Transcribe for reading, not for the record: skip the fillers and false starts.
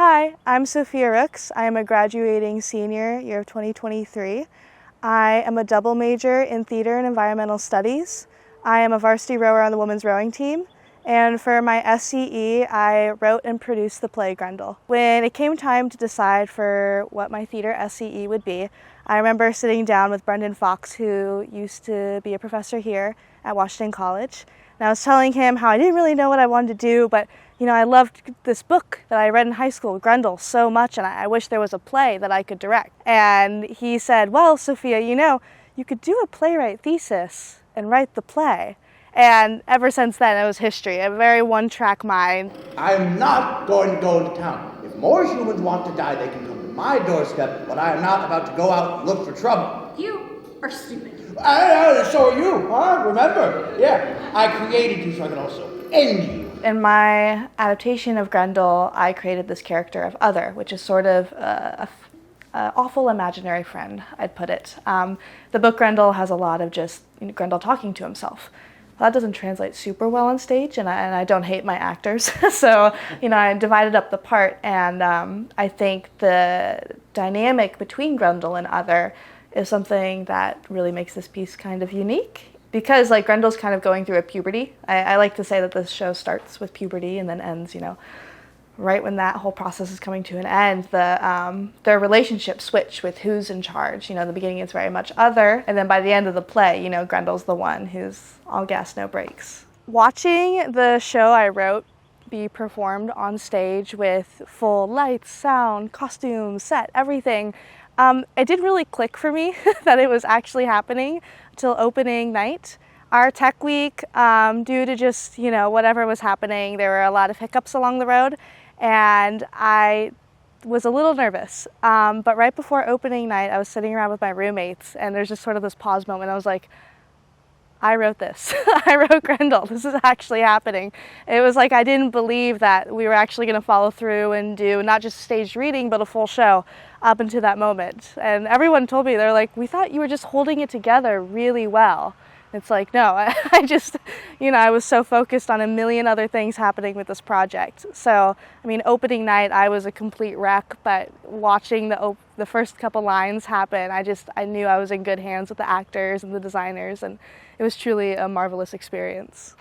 Hi, I'm Sophia Rooks. I am a graduating senior, year of 2023. I am a double major in theater and environmental studies. I am a varsity rower on the women's rowing team. And for my SCE, I wrote and produced the play Grendel. When it came time to decide for what my theater SCE would be, I remember sitting down with Brendan Fox, who used to be a professor here at Washington College. And I was telling him how I didn't really know what I wanted to do, but I loved this book that I read in high school, Grendel, so much, and I wish there was a play that I could direct. And he said, well, Sophia, you could do a playwright thesis and write the play. And ever since then, it was history, a very one-track mind. I'm not going to go into town. If more humans want to die, they can come to my doorstep, but I am not about to go out and look for trouble. You are stupid. So are you, huh? Remember? Yeah, I created you so I can also end you. In my adaptation of Grendel, I created this character of Other, which is sort of an awful imaginary friend, I'd put it. The book Grendel has a lot of just Grendel talking to himself. That doesn't translate super well on stage, and I don't hate my actors. So, I divided up the part, and I think the dynamic between Grendel and Other is something that really makes this piece kind of unique. Because Grendel's kind of going through a puberty. I like to say that this show starts with puberty and then ends, right when that whole process is coming to an end. Their relationships switch with who's in charge. In the beginning it's very much Other, and then by the end of the play, Grendel's the one who's all gas, no brakes. Watching the show I wrote be performed on stage with full lights, sound, costumes, set, everything, it didn't really click for me that it was actually happening till opening night. Our tech week, due to just, whatever was happening, there were a lot of hiccups along the road, and I was a little nervous. But right before opening night, I was sitting around with my roommates, and there's just sort of this pause moment. I was like, I wrote this. I wrote Grendel. This is actually happening. It was like I didn't believe that we were actually going to follow through and do not just a staged reading, but a full show up until that moment. And everyone told me, they're like, we thought you were just holding it together really well. It's like, no, I just, I was so focused on a million other things happening with this project. So, opening night, I was a complete wreck, but watching the first couple lines happen, I knew I was in good hands with the actors and the designers, and it was truly a marvelous experience.